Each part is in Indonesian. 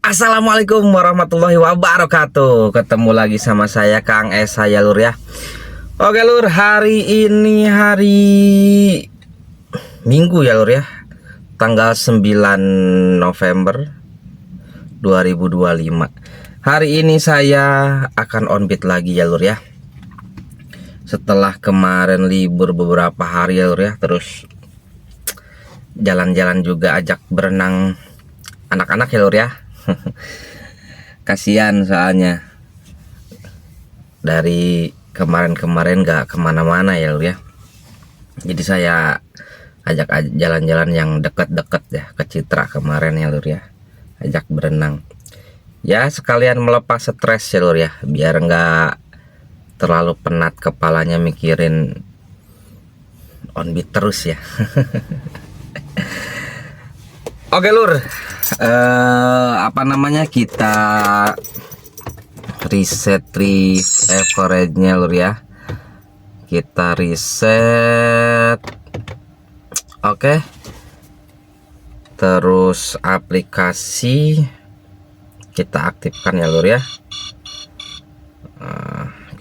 Assalamualaikum warahmatullahi wabarakatuh. Ketemu lagi sama saya Kang Esa ya lur ya. Oke lur, hari ini hari Minggu ya lur ya, tanggal 9 November 2025. Hari ini saya akan on beat lagi ya lur ya. Setelah kemarin libur beberapa hari ya lur ya, terus jalan-jalan juga, ajak berenang anak-anak ya lur ya. Kasihan soalnya dari kemarin-kemarin gak kemana-mana ya lur ya. Jadi saya ajak jalan-jalan yang deket-deket ya, ke Citra kemarin ya lur ya, ajak berenang ya, sekalian melepas stres ya lur ya, biar nggak terlalu penat kepalanya mikirin on beat terus ya. Oke lur, apa namanya, kita reset average-nya lur ya. Kita reset. Oke. Terus aplikasi kita aktifkan ya lur ya.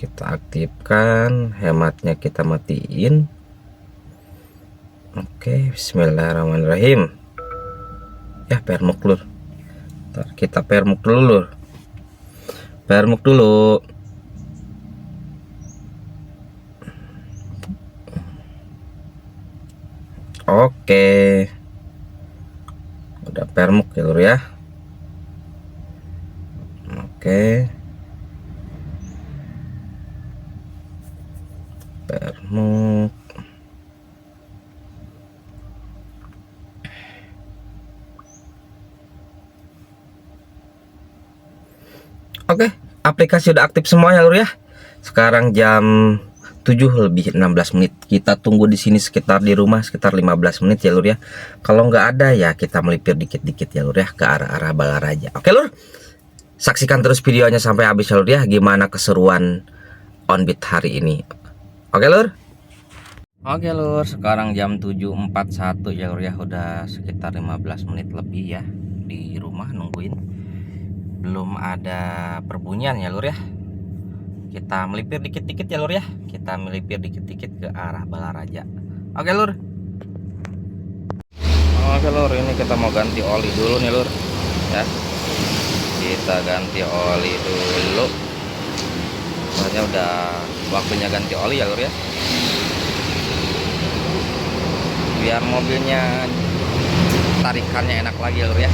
Kita aktifkan, hematnya kita matiin. Oke, bismillahirrahmanirrahim. Ya, permuk lur. Ntar kita permuk dulu lur. Permuk dulu. Oke. Udah permuk ya lur ya. Oke. Permuk. Oke, aplikasi udah aktif semua ya lur ya. Sekarang jam 7:16. Kita tunggu di sini sekitar, di rumah sekitar 15 menit ya lur ya. Kalau nggak ada ya kita melipir dikit-dikit ya lur ya, ke arah-arah Balaraja. Oke lur, saksikan terus videonya sampai habis ya lur ya, gimana keseruan on beat hari ini. Oke lur. Oke lur, sekarang jam 7:41 ya lur ya, udah sekitar 15 menit lebih ya di rumah nungguin. Belum ada perbunyian ya lur ya. Kita melipir dikit-dikit ya lur ya. Kita melipir dikit-dikit ke arah Balaraja. Oke lur. Oke lur, ini kita mau ganti oli dulu nih lur ya. Kita ganti oli dulu. Soalnya udah waktunya ganti oli ya lur ya. Biar mobilnya tarikannya enak lagi ya lur ya.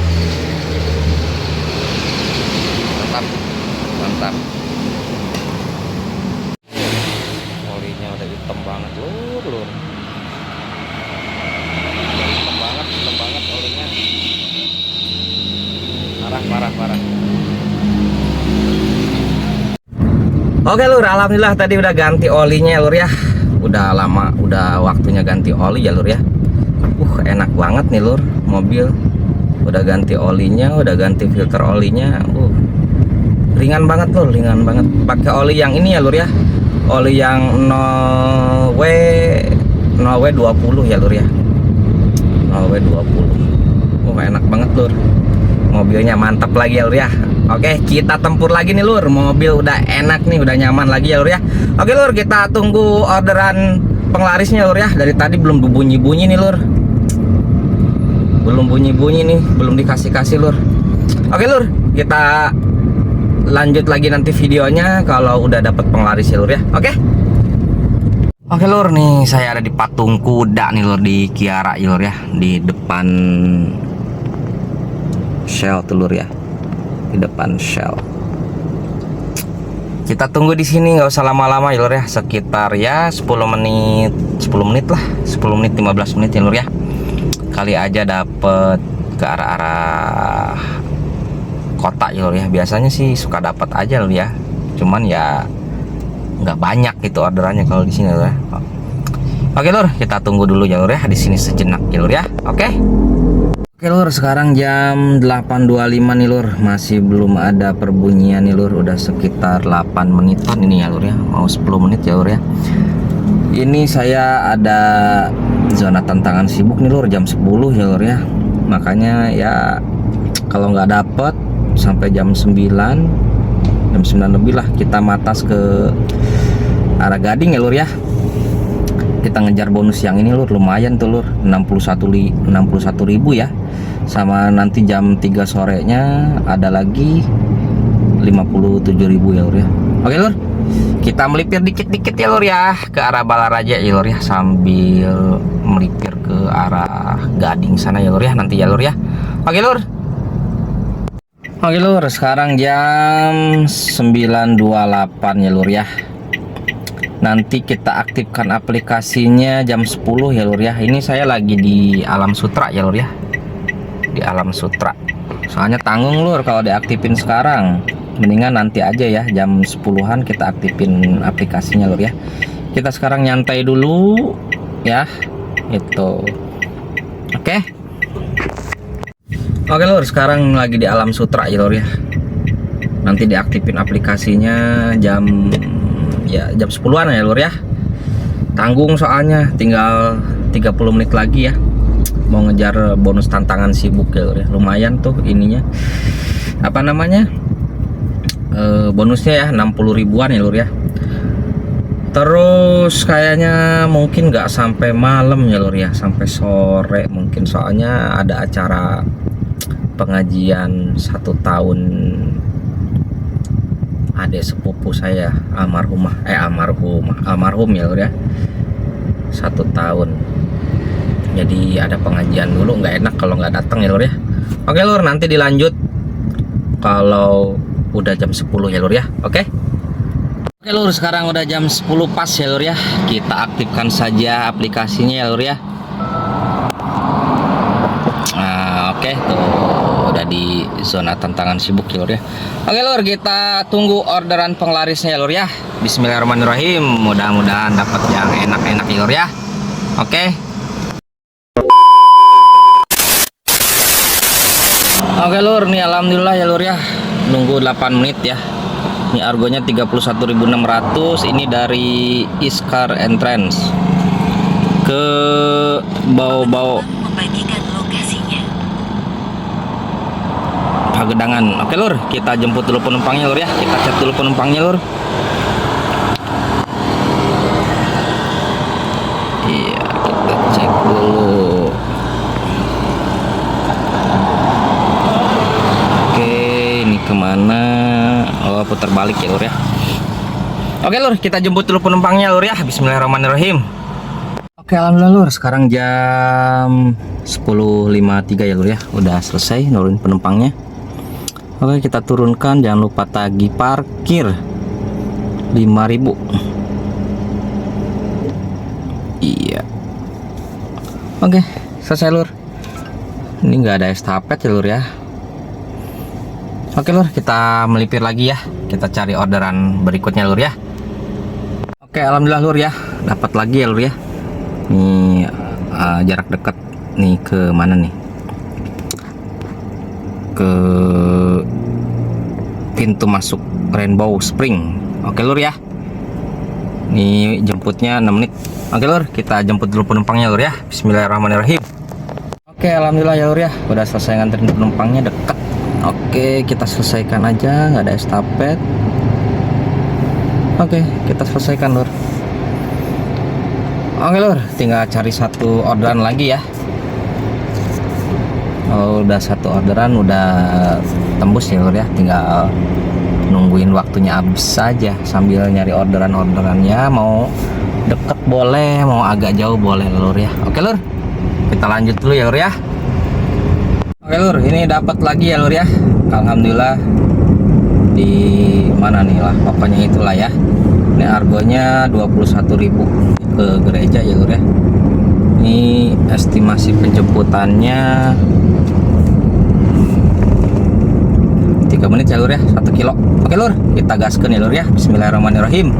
Mantap. Olinya udah hitam banget lur. Hitam banget olinya. Parah. Oke lur, alhamdulillah tadi udah ganti olinya lur ya. Udah lama, udah waktunya ganti oli ya lur ya. Enak banget nih lur, mobil udah ganti olinya, udah ganti filter olinya. Ringan banget lur, ringan banget. Pakai oli yang ini ya lur ya, oli yang 0W20 ya lur ya, 0W20. Enak banget lur, mobilnya mantap lagi ya lur ya. Oke, kita tempur lagi nih lur, mobil udah enak nih, udah nyaman lagi ya lur ya. Oke lur, kita tunggu orderan penglarisnya lur ya. Dari tadi belum bunyi-bunyi nih lur, belum bunyi-bunyi nih, belum dikasih lur. Oke lur, kita lanjut lagi nanti videonya kalau udah dapat penglaris ya lur ya. Oke lur, nih saya ada di patung kuda nih lur, di Kiara ya lur ya, di depan Shell tuh lur ya, di depan Shell. Kita tunggu di sini, nggak usah lama-lama ya lur ya, sekitar ya 10 menit lah, 10 menit 15 menit ya lur ya. Kali aja dapet ke arah-arah kota ya lur ya. Biasanya sih suka dapat aja lur ya, cuman ya nggak banyak gitu orderannya kalau di sini lur ya. Oke lur, kita tunggu dulu ya lur ya, di sini sejenak ya lur ya. Oke lur, sekarang jam 8.25 nih lur, masih belum ada perbunyian nih lur. Udah sekitar 8 menitan ini ya lur ya, mau 10 menit ya lur ya. Ini saya ada zona tantangan sibuk nih lur, jam 10 ya lur ya. Makanya ya kalau nggak dapet sampai jam 9 lebih lah kita matas ke arah Gading ya lur ya. Kita ngejar bonus yang ini lur, lumayan tuh lur, 61.000 ya. Sama nanti jam 3 sorenya ada lagi 57.000 ya lur ya. Oke lur, kita melipir dikit-dikit ya lur ya ke arah Balaraja ya lur ya, sambil melipir ke arah Gading sana ya lur ya nanti ya lur ya. Oke lur. Oke lur, sekarang jam 9.28 ya lur ya. Nanti kita aktifkan aplikasinya jam 10 ya lur ya. Ini saya lagi di Alam Sutra ya lur ya, di Alam Sutra. Soalnya tanggung lur kalau diaktifin sekarang, mendingan nanti aja ya jam 10-an kita aktifin aplikasinya lur ya. Kita sekarang nyantai dulu ya itu. Oke lur, sekarang lagi di Alam Sutra ya lur ya. Nanti diaktifin aplikasinya jam 10-an ya lur ya. Tanggung soalnya tinggal 30 menit lagi ya. Mau ngejar bonus tantangan sibuk ya lur ya. Lumayan tuh ininya. Apa namanya? Bonusnya ya 60 ribuan ya lur ya. Terus kayaknya mungkin nggak sampai malam ya lur ya, sampai sore mungkin, soalnya ada acara pengajian 1 tahun adik sepupu saya almarhum ya lur ya, 1 tahun. Jadi ada pengajian dulu, nggak enak kalau nggak datang ya lur ya. Oke lur, nanti dilanjut kalau udah jam 10 ya lur ya. Oke lur, sekarang udah jam 10 pas ya lur ya. Kita aktifkan saja aplikasinya ya lur ya. Nah, oke tuh udah di zona tantangan sibuk ya lur ya. Oke lur, kita tunggu orderan penglarisnya ya lur ya. Bismillahirrahmanirrahim. Mudah-mudahan dapat yang enak-enak ya lur ya. Oke lur, nih alhamdulillah ya lur ya. Nunggu 8 menit ya. Ini argonya 31.600. Ini dari Iskar Entrance ke Bau-Bau Pagedangan. Oke lur, kita jemput dulu penumpangnya lur ya. Kita cek dulu penumpangnya lur. Iya, kita cek dulu. Oke, ini kemana? Oh, putar balik ya lur ya. Oke lur, kita jemput dulu penumpangnya lur ya. Bismillahirrahmanirrahim. Oke alhamdulillah lur, sekarang jam 10.53 ya lur ya. Udah selesai nurunin penumpangnya. Oke, kita turunkan, jangan lupa tagih parkir 5.000. Iya. Oke, selesai lur. Ini nggak ada estafet ya lur ya. Oke lur, kita melipir lagi ya. Kita cari orderan berikutnya lur ya. Oke, alhamdulillah lur ya, dapat lagi ya lur ya. Nih jarak dekat nih, ke mana nih? Ke pintu masuk Rainbow Spring. Oke lur ya. Ini jemputnya 6 menit. Oke lur, kita jemput dulu penumpangnya lur ya. Bismillahirrahmanirrahim. Oke, alhamdulillah ya lur ya, udah selesai nganterin penumpangnya, dekat. Oke, kita selesaikan aja, nggak ada estafet. Oke, kita selesaikan lur. Oke lur, tinggal cari satu orderan lagi ya. Oh, udah satu orderan udah tembus ya lur ya, tinggal nungguin waktunya habis saja sambil nyari orderannya. Mau deket boleh, mau agak jauh boleh lur ya. Oke lur, kita lanjut dulu ya lur ya. Oke lur, ini dapat lagi ya lur ya. Alhamdulillah, di mana nih lah, pokoknya itulah ya. Ini argonya 21.000 ke gereja ya lur ya. Ini estimasi penjemputannya 3 menit ya lur ya, 1 kilo. Oke lur, kita gaskan ya lur ya. Bismillahirrahmanirrahim.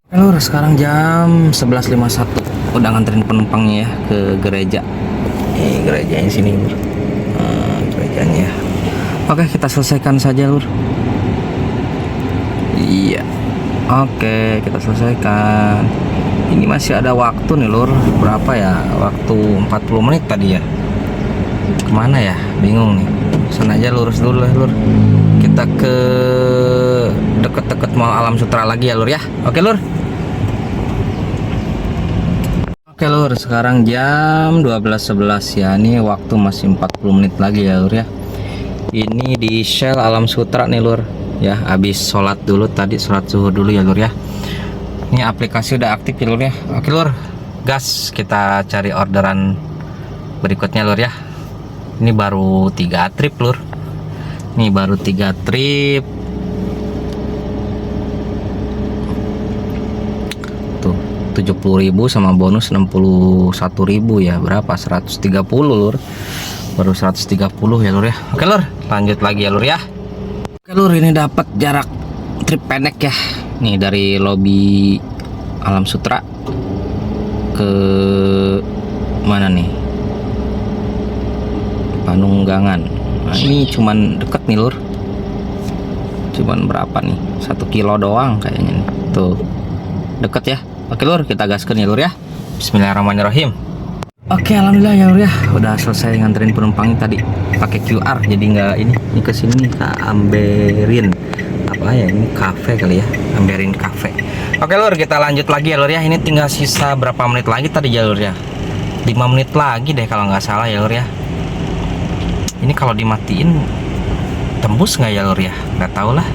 Oke lur, sekarang jam 11.51. Udah nganterin penumpangnya ya ke gereja. Ini gerejanya sini lur. Gerejanya. Oke, kita selesaikan saja lur. Iya. Oke, kita selesaikan. Ini masih ada waktu nih lur. Berapa ya? Waktu 40 menit tadi ya. Kemana ya? Bingung nih. sana aja, lurus dulu lah lur. Kita ke deket-deket Mall Alam Sutera lagi ya lur ya. Oke lur. Oke lur, sekarang jam 12.11 ya. Ini waktu masih 40 menit lagi ya lur ya. Ini di Shell Alam Sutera nih lur ya. Habis sholat dulu tadi, sholat subuh dulu ya lur ya. Ini aplikasi udah aktif ya lur ya. Oke lur, gas kita cari orderan berikutnya lur ya. Ini baru 3 trip lur. Ini baru 3 trip. Tuh 70.000 sama bonus 61.000 ya. Berapa? 130 lur. Baru 130 ya lur ya. Oke lur, lanjut lagi ya lur ya. Oke lur, ini dapat jarak trip pendek ya. Nih dari lobi Alam Sutera ke mana nih? Panunggangan. Nah, ini cuman deket nih lur. Cuman berapa nih? 1 kilo doang kayaknya nih. Tuh. Deket ya. Oke lur, kita gaskan ya lur ya. Bismillahirrahmanirrahim. Oke, alhamdulillah ya lur ya. Udah selesai nganterin penumpangnya tadi. Pakai QR jadi nggak ini ke sini ke Amberin. Apa ya ini, kafe kali ya. Amberin Cafe. Oke lur, kita lanjut lagi ya lur ya. Ini tinggal sisa berapa menit lagi tadi ya lur ya? 5 menit lagi deh kalau nggak salah ya lur ya. Ini kalau dimatiin tembus nggak ya lur ya? Nggak tahu lah.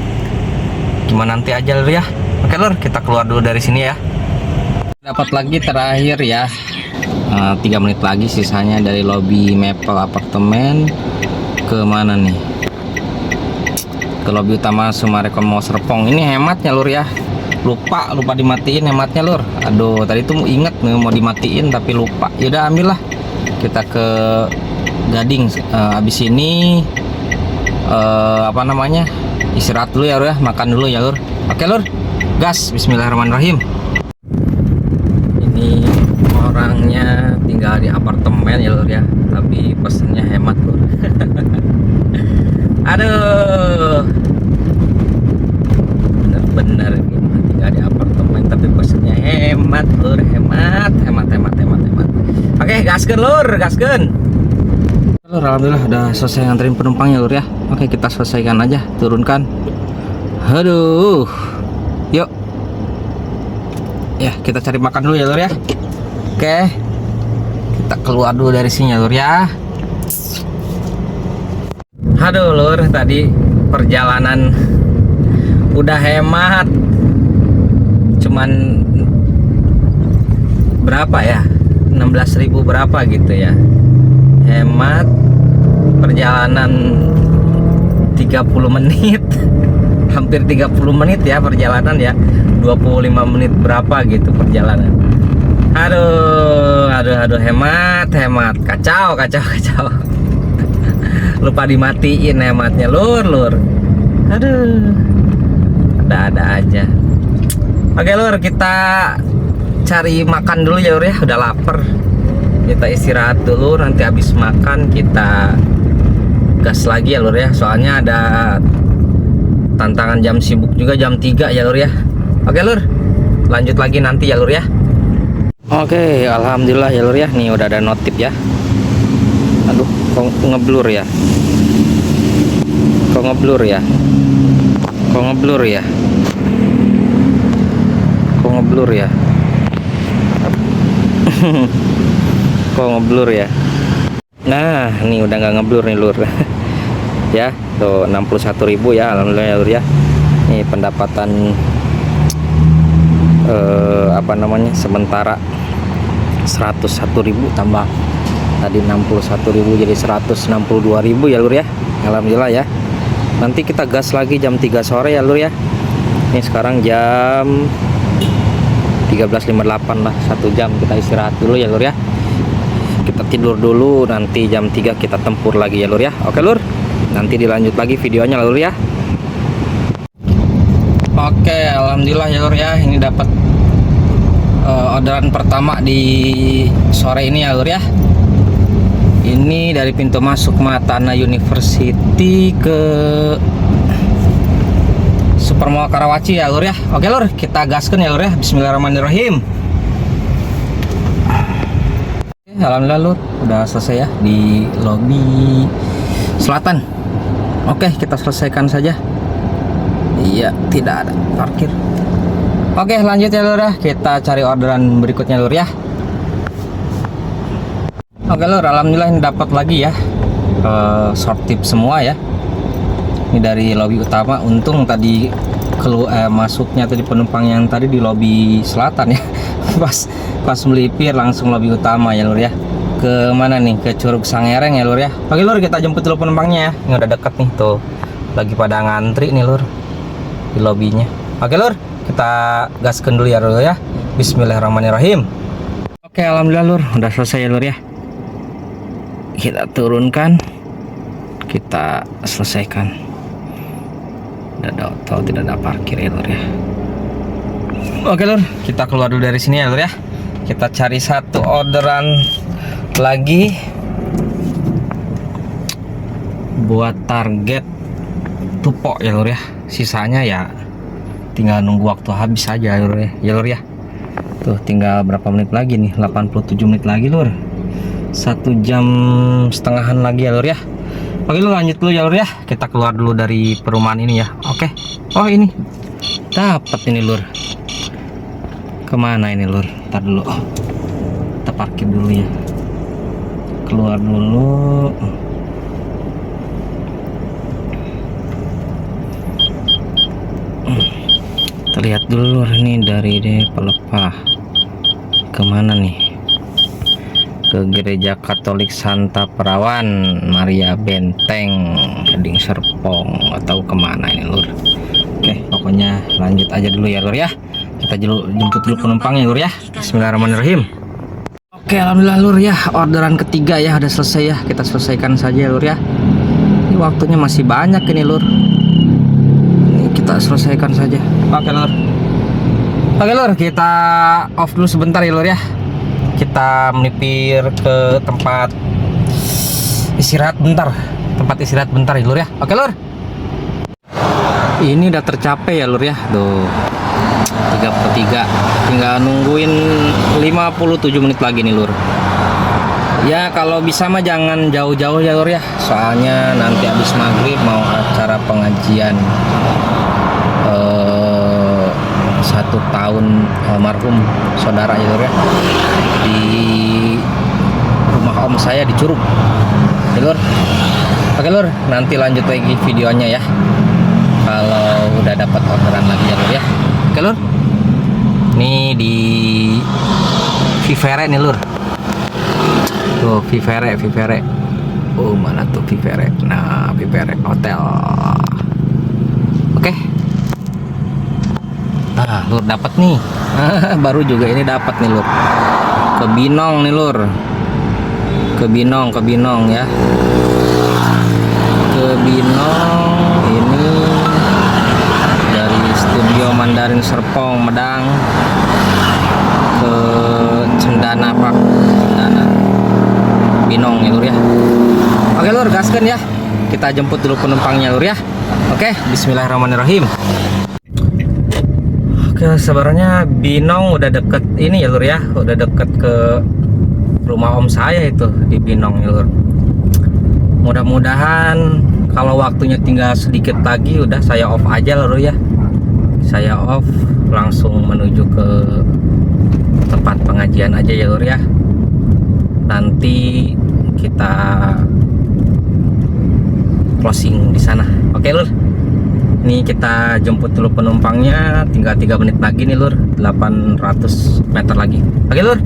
Gimana nanti aja lur ya. Oke lur, kita keluar dulu dari sini ya. Dapat lagi terakhir ya. 3 menit lagi sisanya dari lobi Maple Apartemen ke mana nih? Ke lobi utama Summarecon Mall Serpong. Ini hematnya lur ya. Lupa dimatiin hematnya lur. Aduh, tadi tuh inget mau dimatiin tapi lupa. Yaudah ambil lah. Kita ke Gading. Abis ini apa namanya, istirahat dulu ya lur ya, makan dulu ya lur. Oke lur, gas. Bismillahirrahmanirrahim. Ini orangnya tinggal di apartemen ya lur ya, tapi pesennya hemat lur. Aduh, bener-bener tinggal di apartemen tapi pesennya hemat lur. Hemat. Oke, gaskeun lur, gaskeun. Alhamdulillah udah selesai nganterin penumpangnya lur ya. Oke, kita selesaikan aja, turunkan. Aduh, yuk ya, kita cari makan dulu ya lur ya. Oke, kita keluar dulu dari sini ya lur ya. Aduh lur, tadi perjalanan udah hemat, cuman berapa ya, 16.000 berapa gitu ya. Hemat perjalanan 30 menit hampir 30 menit ya perjalanan ya, 25 menit berapa gitu perjalanan. Aduh hemat kacau lupa dimatiin hematnya lur. Aduh, ada aja. Oke lur, kita cari makan dulu ya lur ya, udah lapar. Kita istirahat dulu, nanti habis makan kita gas lagi ya lur ya. Soalnya ada tantangan jam sibuk juga jam 3 ya lur ya. Oke lur, lanjut lagi nanti ya lur ya. Oke, alhamdulillah ya lur ya. Nih udah ada notif ya. Aduh, kok ngeblur ya. Kok ngeblur ya. Kok ngeblur ya. Nah, ini udah nggak ngeblur nih lur. Ya, tuh 61.000 ya, alhamdulillah ya lur ya. Ini pendapatan apa namanya, sementara 101.000 tambah tadi 61.000 jadi 162.000 ya lur ya. Alhamdulillah ya. Nanti kita gas lagi jam 3 sore ya lur ya. Ini sekarang jam 13.58 lah, 1 jam kita istirahat dulu ya lur ya. Kita tidur dulu, nanti jam 3 kita tempur lagi ya lur ya. Oke lur, nanti dilanjut lagi videonya lur ya. Oke, alhamdulillah ya lur ya. Ini dapat orderan pertama di sore ini ya lur ya. Ini dari pintu masuk Matana University ke Supermall Karawaci ya lur ya. Oke lur, kita gaskan ya lur ya. Bismillahirrahmanirrahim. Alhamdulillah lur, udah selesai ya di lobi selatan Oke, kita selesaikan saja. Iya, tidak ada parkir. Oke, lanjut ya lur ya. Kita cari orderan berikutnya lur ya. Oke lur, alhamdulillah ini dapat lagi ya. Short tip semua ya. Ini dari lobby utama. Untung tadi masuknya tadi penumpang yang tadi di lobby selatan ya. pas melipir langsung lobby utama ya lur ya. Ke mana nih? Ke Curug Sangereng ya lur ya. Oke lur, kita jemput dulu penumpangnya ya. Ini udah deket nih tuh. Lagi pada ngantri nih lur di lobbynya. Oke lur, kita gaskan dulu ya lur ya. Bismillahirrahmanirrahim. Oke, alhamdulillah lur, udah selesai ya lur ya. Kita turunkan, kita selesaikan. Tidak ada parkir ya lur ya. Oke lur, kita keluar dulu dari sini ya lur ya. Kita cari satu orderan lagi buat target Tupo ya lur ya. Sisanya ya tinggal nunggu waktu habis aja ya lur ya. Tuh tinggal berapa menit lagi nih? 87 menit lagi lur. 1 jam setengahan lagi ya lur ya. Oke lur, lanjut dulu ya lur ya. Kita keluar dulu dari perumahan ini ya. Oke. Oh ini dapat ini lur. Kemana ini lur? Ntar dulu. Kita parkir dulu ya. Keluar dulu. Kita lihat dulu ini dari Pelepah kemana nih? Ke Gereja Katolik Santa Perawan Maria Benteng Gading Serpong, atau kemana ini lur. Oke, pokoknya lanjut aja dulu ya lur ya. Kita jemput dulu penumpangnya lur ya. Bismillahirrahmanirrahim. Oke, alhamdulillah lur ya, orderan ketiga ya udah selesai ya. Kita selesaikan saja lur ya. Ini waktunya masih banyak ini lur. Kita selesaikan saja. Oke lur, kita off dulu sebentar ya lur ya. Kita melipir ke tempat istirahat bentar. Ya lur ya. Oke lur. Ini udah tercapai ya lur ya. Tuh 3/3. Tinggal nungguin 57 menit lagi nih lur. Ya kalau bisa mah jangan jauh-jauh ya lur ya. Soalnya nanti habis maghrib mau acara pengajian 1 tahun almarhum saudara ya lur ya, di rumah om saya di Curug ya lur. Oke lur, nanti lanjut lagi videonya ya kalau udah dapat orderan lagi ya lur ya. Oke lur, ini di Vivere nih lur. Tuh Vivere. Oh mana tuh Vivere? Nah Vivere Hotel. Oke. Nah lur dapat nih. Baru juga ini dapat nih lur. Ke Binong nih lur. Ke Binong ya. Ke Binong ini dari studio Mandarin Serpong Medang ke Cendana Pak. Cendana Binong ya lur ya. Oke lur, gaskan ya. Kita jemput dulu penumpangnya lur ya. Oke, bismillahirrahmanirrahim. Oke, sebenarnya Binong udah deket ini ya lur ya. Udah deket ke rumah om saya itu di Binong ya lur. Mudah-mudahan kalau waktunya tinggal sedikit lagi udah saya off aja lur ya. Saya off langsung menuju ke tempat pengajian aja ya lur ya. Nanti kita closing di sana. Oke lur. Ini kita jemput dulu penumpangnya, tinggal 3 menit lagi nih lur, 800 meter lagi. Oke lur,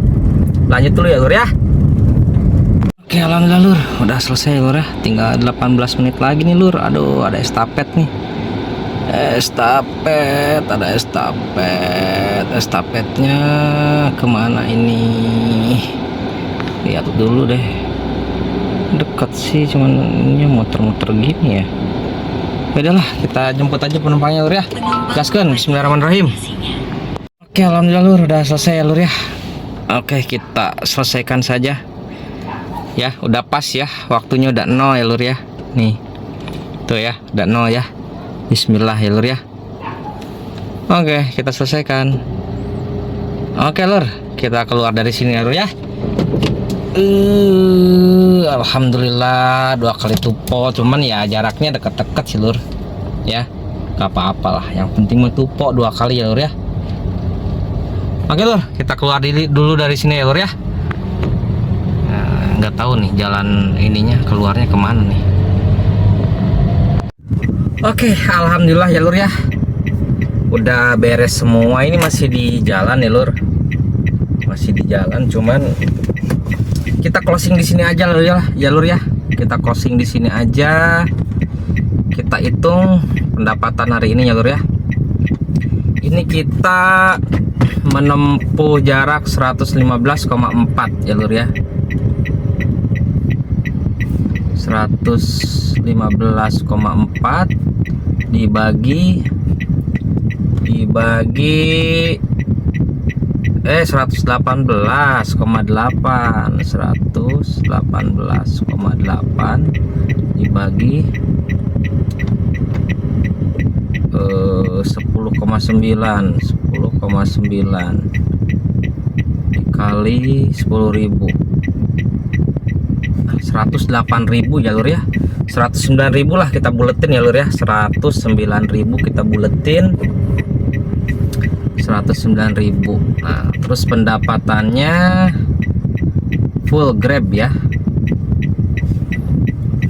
lanjut dulu ya lur ya. Oke alhamdulillah lur, udah selesai lur ya. Tinggal 18 menit lagi nih lur. Aduh ada estafet nih. Estafetnya kemana ini? Lihat dulu deh. Dekat sih, cuman ini muter-muter gini ya. Udahlah, kita jemput aja penumpangnya lur ya. Gaskan, bismillahirrahmanirrahim. Oke alhamdulillah lur, udah selesai ya lur ya. Oke, kita selesaikan saja ya. Udah pas ya, waktunya udah 0 ya lur ya. Nih tuh ya, udah 0 ya. Bismillah ya lur ya. Oke, kita selesaikan. Oke lur, kita keluar dari sini ya lur ya. Alhamdulillah 2 kali tupo, cuman ya jaraknya deket-deket sih lur ya, gak apa-apalah, yang penting mentupo 2 kali ya lur ya. Oke lur, kita keluar dulu dari sini ya lur ya. Nah, nggak tahu nih jalan ininya keluarnya kemana nih. Oke, alhamdulillah ya lur ya, udah beres semua. Ini masih di jalan ya lur, masih di jalan, cuman kita closing di sini aja lur ya lur ya. Kita closing di sini aja. Kita hitung pendapatan hari ini ya lur ya. Ini kita menempuh jarak 115,4 ya lur ya. 115,4 dibagi 118,8 dibagi 10,9 dikali 10.000, 108.000 ya lur ya. 109.000 lah kita buletin ya lur ya. 109.000 kita buletin, 109.000. Nah, terus pendapatannya full grab ya.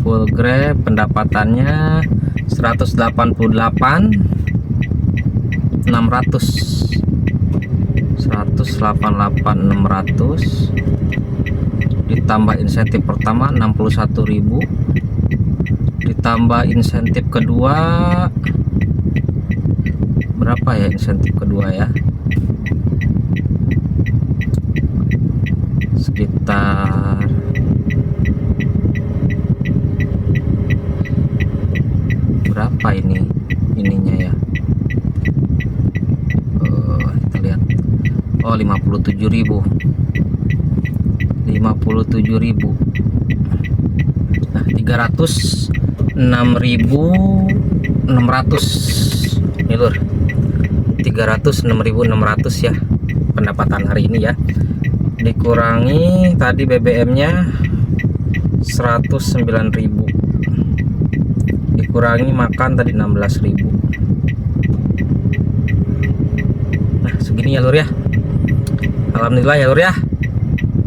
Full grab pendapatannya 188.600 ditambah insentif pertama 61.000, ditambah insentif kedua berapa ya, insentif kedua ya, sekitar berapa ininya ya, kita lihat, 57.000. Nah, 306.600 nih lur, 306.600 ya pendapatan hari ini ya. Dikurangi tadi BBM-nya 109.000, dikurangi makan tadi 16.000. Nah, segini ya lur ya. Alhamdulillah ya lur ya,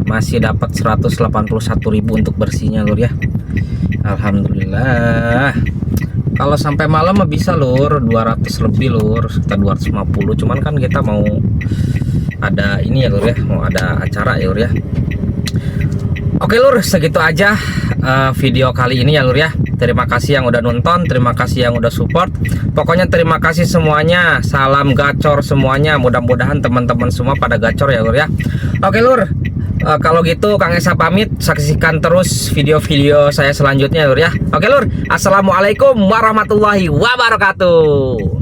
masih dapat 181.000 untuk bersihnya lur ya. Alhamdulillah. Kalau sampai malam mah bisa lur 200 lebih lur, sekitar 250. Cuman kan kita mau ada ini ya lur ya, mau ada acara ya lur ya. Oke lur, segitu aja video kali ini ya lur ya. Terima kasih yang udah nonton, terima kasih yang udah support. Pokoknya terima kasih semuanya. Salam gacor semuanya. Mudah-mudahan teman-teman semua pada gacor ya lur ya. Oke lur, kalau gitu Kang Esa pamit. Saksikan terus video-video saya selanjutnya lur ya. Oke lur, assalamualaikum warahmatullahi wabarakatuh.